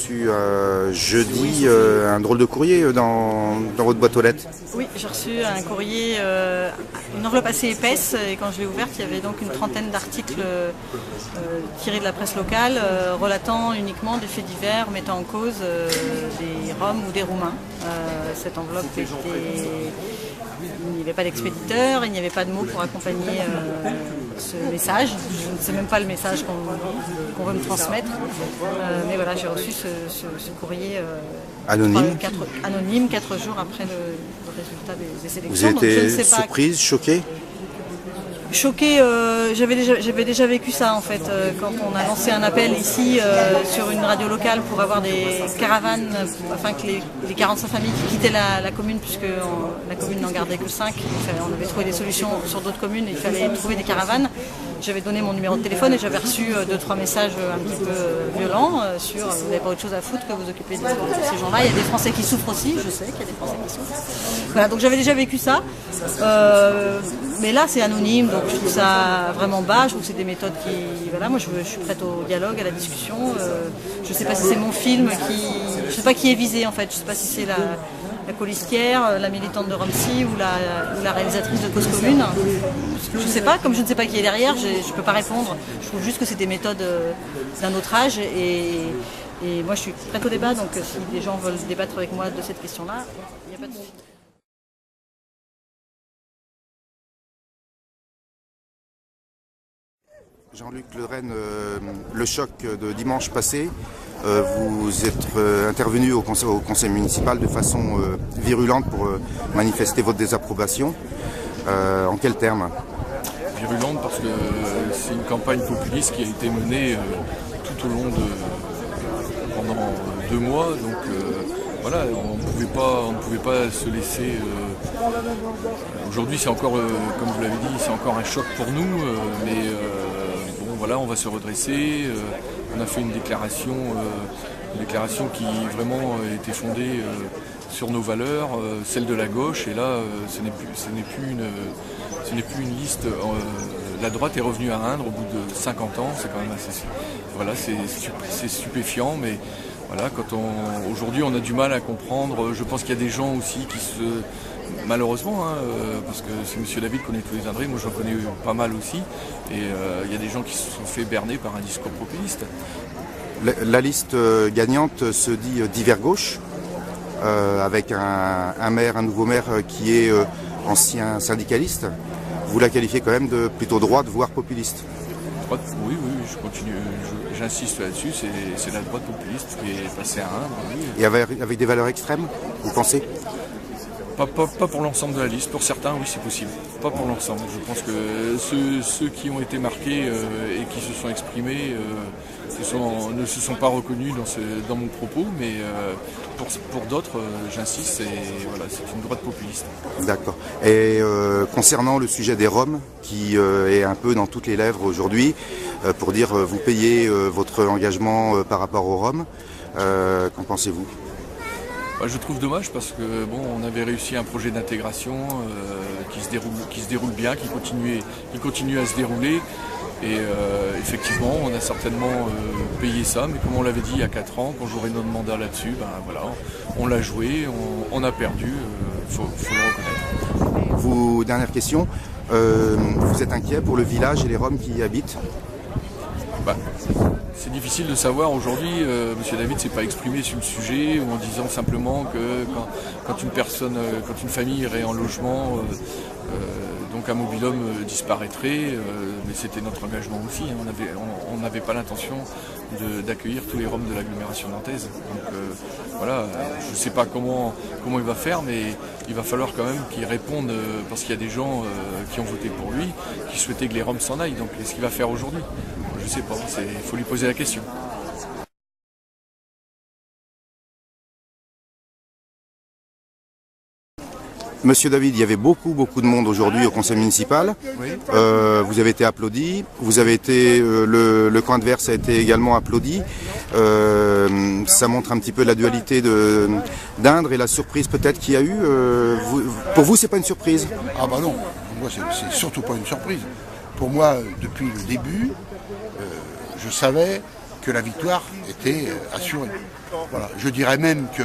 reçu jeudi un drôle de courrier dans votre boîte aux lettres. Oui, j'ai reçu un courrier, une enveloppe assez épaisse, et quand je l'ai ouverte, il y avait donc une trentaine d'articles tirés de la presse locale, relatant uniquement des faits divers mettant en cause des Roms ou des Roumains. Cette enveloppe était... Il n'y avait pas d'expéditeur, il n'y avait pas de mots pour accompagner ce message. Je ne sais même pas le message qu'on veut me transmettre. Mais voilà, j'ai reçu ce courrier anonyme. 4 jours après le résultat des élections. Vous avez été surprise, choquée? Choquée, j'avais déjà vécu ça en fait, quand on a lancé un appel ici sur une radio locale pour avoir des caravanes, afin que les 45 familles qui quittaient la commune, puisque la commune n'en gardait que 5, on avait trouvé des solutions sur d'autres communes et il fallait trouver des caravanes. J'avais donné mon numéro de téléphone et j'avais reçu 2-3 messages un petit peu violents sur vous n'avez pas autre chose à foutre que vous occuper de ces gens-là. Il y a des Français qui souffrent aussi, je sais qu'il y a des Français qui souffrent. Voilà, donc j'avais déjà vécu ça. Mais là c'est anonyme, donc je trouve ça vraiment bas, je trouve que c'est des méthodes qui... Voilà, moi je suis prête au dialogue, à la discussion. Je ne sais pas si c'est mon film qui... Je ne sais pas qui est visé en fait, je ne sais pas si c'est la colistière, la militante de Romsi ou la réalisatrice de Cause Commune. Je ne sais pas, comme je ne sais pas qui est derrière, je ne peux pas répondre. Je trouve juste que c'est des méthodes d'un autre âge et moi je suis prête au débat, donc si des gens veulent débattre avec moi de cette question-là, il n'y a pas de souci. Jean-Luc Le Rennes, le choc de dimanche passé, vous êtes intervenu au conseil municipal de façon virulente pour manifester votre désapprobation. En quels termes? Virulente parce que c'est une campagne populiste qui a été menée tout au long pendant 2 mois, donc voilà, on ne pouvait pas se laisser... Aujourd'hui c'est encore, comme vous l'avez dit, c'est encore un choc pour nous, mais bon voilà, on va se redresser. On a fait une déclaration qui vraiment était fondée sur nos valeurs, celle de la gauche, et là ce n'est plus une liste. La droite est revenue à Indre au bout de 50 ans, c'est quand même assez... Voilà, c'est stupéfiant, mais voilà, aujourd'hui on a du mal à comprendre. Je pense qu'il y a des gens aussi qui malheureusement, parce que c'est M. David qui connaît tous les Indrais, moi j'en connais pas mal aussi, et il y a des gens qui se sont fait berner par un discours populiste. La liste gagnante se dit divers gauche, avec un nouveau maire qui est ancien syndicaliste. Vous la qualifiez quand même de plutôt droite, voire populiste? Oui, je continue, j'insiste là-dessus, c'est la droite populiste qui est passée à Indre. Oui. Et avec des valeurs extrêmes, vous pensez? Pas pour l'ensemble de la liste, pour certains oui c'est possible, pas pour l'ensemble. Je pense que ceux qui ont été marqués et qui se sont exprimés ne se sont pas reconnus dans mon propos, mais pour d'autres, j'insiste, c'est une droite populiste. D'accord. Et concernant le sujet des Roms, qui est un peu dans toutes les lèvres aujourd'hui, pour dire vous payez votre engagement par rapport aux Roms, qu'en pensez-vous? Je trouve dommage parce que bon, on avait réussi un projet d'intégration qui se déroule bien, qui continue à se dérouler. Et effectivement, on a certainement payé ça, mais comme on l'avait dit il y a 4 ans, quand j'aurai notre mandat là-dessus, voilà, on l'a joué, on a perdu, faut le reconnaître. Dernière question, vous êtes inquiet pour le village et les Roms qui y habitent? C'est difficile de savoir aujourd'hui. M. David ne s'est pas exprimé sur le sujet, ou en disant simplement que quand une famille irait en logement, donc un mobil-homme disparaîtrait, mais c'était notre engagement aussi. On n'avait pas l'intention d'accueillir tous les Roms de l'agglomération nantaise. Donc voilà, je ne sais pas comment il va faire, mais il va falloir quand même qu'il réponde, parce qu'il y a des gens qui ont voté pour lui, qui souhaitaient que les Roms s'en aillent. Donc qu'est-ce qu'il va faire aujourd'hui? Je ne sais pas, il faut lui poser la question. Monsieur David, il y avait beaucoup de monde aujourd'hui au conseil municipal. Oui. Vous avez été applaudi, le camp adverse a été également applaudi. Ça montre un petit peu la dualité d'Indre et la surprise peut-être qu'il y a eu. Pour vous, c'est pas une surprise? Ah bah non, pour moi c'est surtout pas une surprise. Pour moi, depuis le début, je savais que la victoire était assurée. Voilà. Je dirais même que,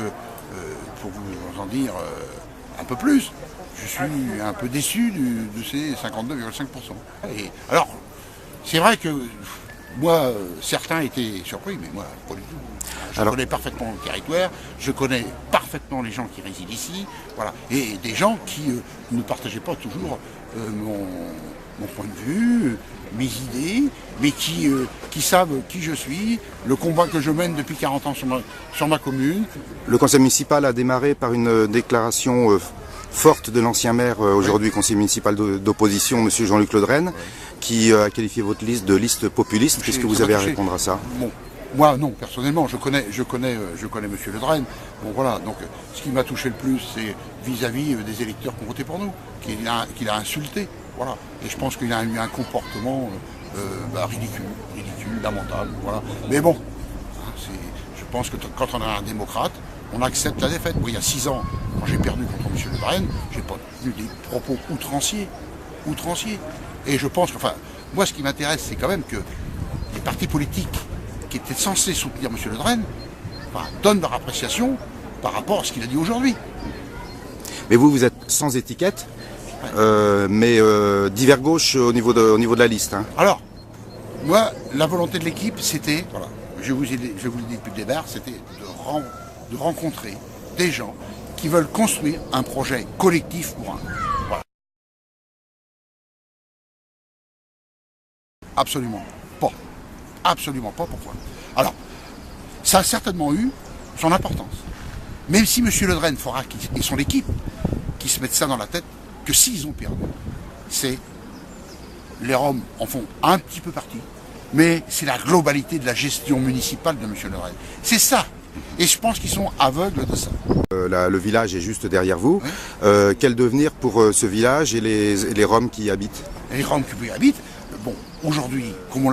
pour vous en dire un peu plus, je suis un peu déçu de ces 52,5%. Et alors, c'est vrai que moi, certains étaient surpris, mais moi, pas du tout. Je connais parfaitement le territoire, je connais parfaitement les gens qui résident ici, voilà, et des gens qui ne partageaient pas toujours mon point de vue, mes idées, mais qui savent qui je suis, le combat que je mène depuis 40 ans sur ma commune. Le conseil municipal a démarré par une déclaration forte de l'ancien maire, aujourd'hui conseiller municipal d'opposition, M. Jean-Luc Le Draine, qui a qualifié votre liste de liste populiste. Qu'est-ce que vous avez à répondre à ça? Bon, moi non, personnellement, je connais M. Le Draine. Bon voilà, donc ce qui m'a touché le plus, c'est vis-à-vis des électeurs qui ont voté pour nous, qu'il a insulté. Voilà. Et je pense qu'il a eu un comportement ridicule, lamentable. Voilà. Mais bon, hein, je pense que quand on est un démocrate, on accepte la défaite. Moi, il y a 6 ans, quand j'ai perdu contre M. Le Draine, j'ai pas eu des propos outranciers. Et je pense que, enfin, moi, ce qui m'intéresse, c'est quand même que les partis politiques qui étaient censés soutenir M. Le Draine donnent leur appréciation par rapport à ce qu'il a dit aujourd'hui. Mais vous êtes sans étiquette, mais divers gauche au niveau de la liste. Hein. Alors, moi, la volonté de l'équipe, c'était, voilà, je vous l'ai dit depuis le départ, c'était de rencontrer des gens qui veulent construire un projet collectif pour un. Voilà. Absolument pas. Absolument pas. Pourquoi? Alors, ça a certainement eu son importance. Même si M. Le Draine fera et son équipe qui se mettent ça dans la tête, que s'ils ont perdu, c'est les Roms en font un petit peu partie, mais c'est la globalité de la gestion municipale de M. Le Draine. C'est ça. Et je pense qu'ils sont aveugles de ça. Le village est juste derrière vous. Oui. Quel devenir pour ce village et les Roms qui y habitent? Les Roms qui y habitent, bon, aujourd'hui, comme on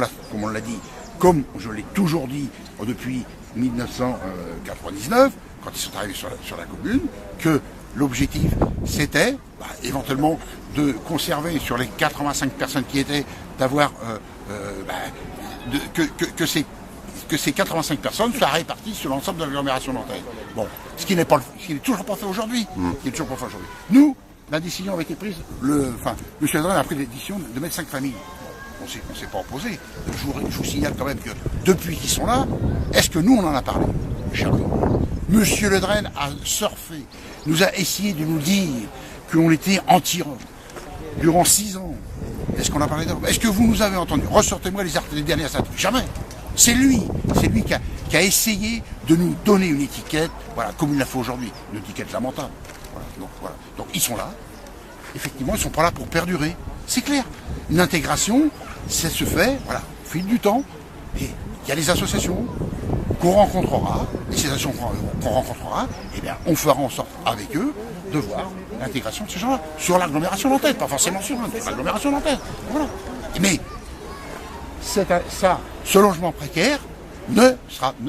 l'a dit, comme je l'ai toujours dit depuis 1999, quand ils sont arrivés sur la commune, que l'objectif c'était éventuellement de conserver sur les 85 personnes qui étaient, d'avoir que ces 85 personnes soient réparties sur l'ensemble de l'agglomération nantaise. Bon, ce qui n'est toujours pas fait aujourd'hui. Nous, la décision avait été prise, M. Le Draine a pris la décision de mettre 5 familles. On ne s'est pas opposé. Je vous signale quand même que depuis qu'ils sont là, est-ce que nous on en a parlé? Jamais. Monsieur Le Draine a surfé, nous a essayé de nous dire qu'on était anti-Roms durant 6 ans. Est-ce qu'on a parlé d'Europe? Est-ce que vous nous avez entendu? Ressortez-moi les dernières articles. Jamais. C'est lui qui a essayé de nous donner une étiquette, voilà, comme il l'a fait aujourd'hui, une étiquette lamentable. Voilà. Donc ils sont là. Effectivement, ils ne sont pas là pour perdurer. C'est clair. Une intégration, ça se fait, voilà, au fil du temps. Et il y a les associations qu'on rencontrera, et ces associations qu'on rencontrera, eh bien, on fera en sorte avec eux de voir l'intégration de ces gens-là sur l'agglomération nantaise, pas forcément sur l'agglomération nantaise. Voilà. Mais ce logement précaire ne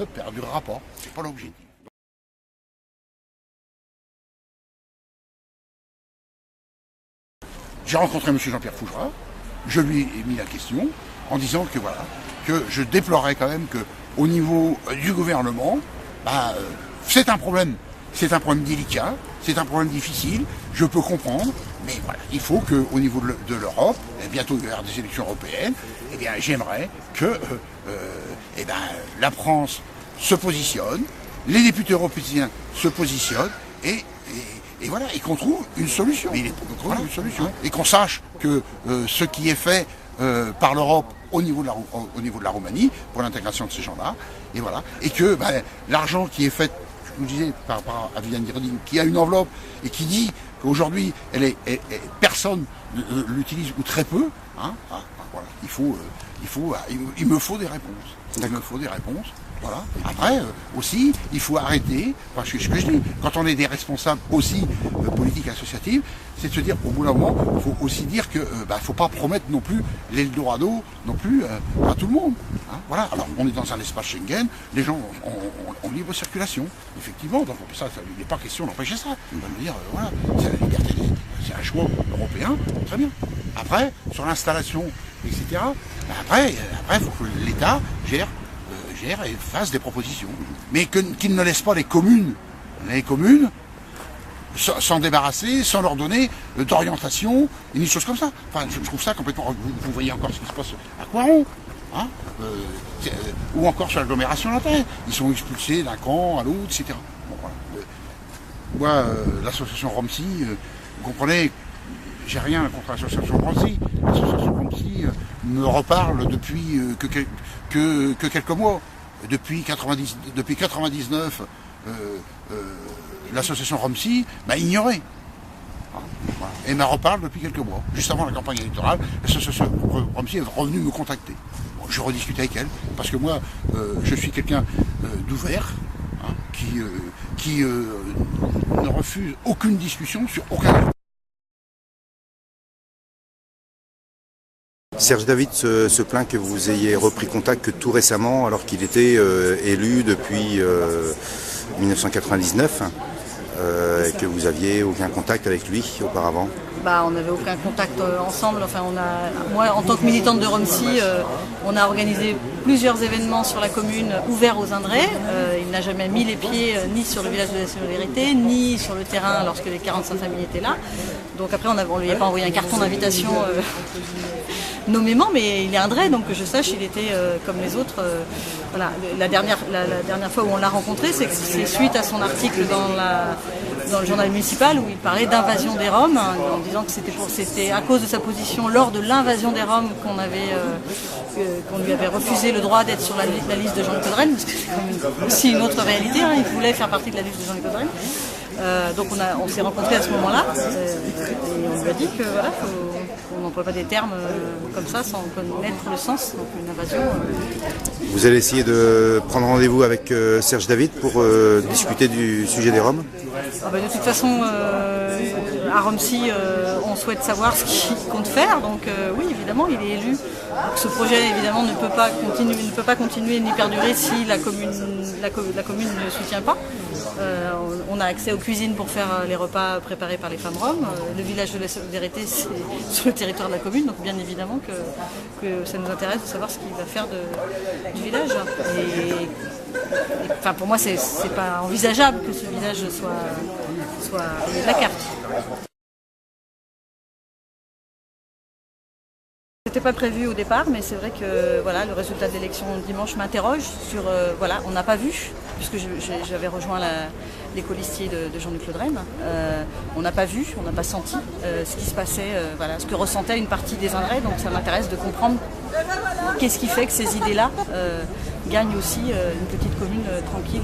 perdurera pas. C'est pas l'objectif. J'ai rencontré M. Jean-Pierre Fougerat, je lui ai mis la question en disant que voilà, que je déplorais quand même qu'au niveau du gouvernement, c'est un problème délicat, c'est un problème difficile, je peux comprendre, mais voilà, il faut qu'au niveau de l'Europe, et bientôt il y aura des élections européennes, eh bien j'aimerais que la France se positionne, les députés européens se positionnent et voilà, et qu'on trouve une solution. Et qu'on sache que ce qui est fait par l'Europe au niveau de la Roumanie pour l'intégration de ces gens-là, et voilà, et que l'argent qui est fait, je vous disais par rapport à Viviane Reding, qui a une enveloppe et qui dit qu'aujourd'hui personne l'utilise ou très peu, hein, voilà, il me faut des réponses. Il me faut des réponses. Voilà. Après, aussi, il faut arrêter, parce que ce que je dis, quand on est des responsables aussi politiques associatifs, c'est de se dire, au bout d'un moment, il faut aussi dire que faut pas promettre non plus l'Eldorado non plus à tout le monde. Hein. Voilà. Alors, on est dans un espace Schengen, les gens ont libre circulation, effectivement, donc ça, il n'est pas question d'empêcher ça. On va dire, voilà, c'est la liberté, c'est un choix européen, très bien. Après, sur l'installation, etc., après, il faut que l'État gère gère et fasse des propositions. Mais qu'il ne laisse pas les communes s'en débarrasser, sans leur donner d'orientation, une chose comme ça. Enfin, je trouve ça complètement... Vous voyez encore ce qui se passe à Coiron, hein, ou encore sur l'agglomération Lantin. Ils sont expulsés d'un camp à l'autre, etc. Bon, voilà. Moi, l'association Romsy, vous comprenez, j'ai rien contre l'association Romsy. L'association Romsy me reparle depuis que quelques mois. Depuis 99, l'association Romsy m'a ignoré. Voilà. Et m'a reparle depuis quelques mois. Juste avant la campagne électorale, l'association Romsy est revenue me contacter. Bon, je rediscutais avec elle, parce que moi, je suis quelqu'un d'ouvert, hein, qui ne refuse aucune discussion sur aucun... Serge David se plaint que vous ayez repris contact que tout récemment, alors qu'il était élu depuis 1999, et que vous aviez aucun contact avec lui auparavant. On n'avait aucun contact ensemble. Enfin, moi, en tant que militante de Romsy, on a organisé plusieurs événements sur la commune ouverts aux Indrais. Il n'a jamais mis les pieds ni sur le village de la Solidarité, ni sur le terrain lorsque les 45 familles étaient là. Donc après, on ne lui a pas envoyé un carton d'invitation nommément, mais il est Indrais, donc que je sache, il était comme les autres. Voilà. La dernière fois où on l'a rencontré, c'est suite à son article dans le journal municipal où il parlait d'invasion des Roms, en disant que c'était à cause de sa position lors de l'invasion des Roms qu'on lui avait refusé le droit d'être sur la liste de Jean-Luc Caudrel, parce que c'est quand même aussi une autre réalité, hein, il voulait faire partie de la liste de Jean-Luc Caudrel. Donc on s'est rencontrés à ce moment-là, et on lui a dit que voilà, qu'on n'emploie pas des termes comme ça sans connaître le sens, donc une invasion. Vous allez essayer de prendre rendez-vous avec Serge David pour discuter du sujet des Roms? De toute façon, à Romsy, on souhaite savoir ce qu'il compte faire, donc oui, évidemment, il est élu. Donc, ce projet, évidemment, ne peut pas continuer ni perdurer si la commune ne soutient pas. On a accès aux cuisines pour faire les repas préparés par les femmes roms. Le village de la Solidarité, c'est sur le territoire de la commune, donc bien évidemment que ça nous intéresse de savoir ce qu'il va faire du village. Enfin, pour moi, c'est pas envisageable que ce village soit de la carte. C'était pas prévu au départ, mais c'est vrai que voilà, le résultat de l'élection dimanche m'interroge sur voilà, on n'a pas vu, puisque j'avais rejoint les colistiers de Jean-Luc Le Drain. On n'a pas vu, on n'a pas senti ce qui se passait, voilà, ce que ressentait une partie des Indrais, donc ça m'intéresse de comprendre qu'est-ce qui fait que ces idées-là gagnent aussi une petite commune tranquille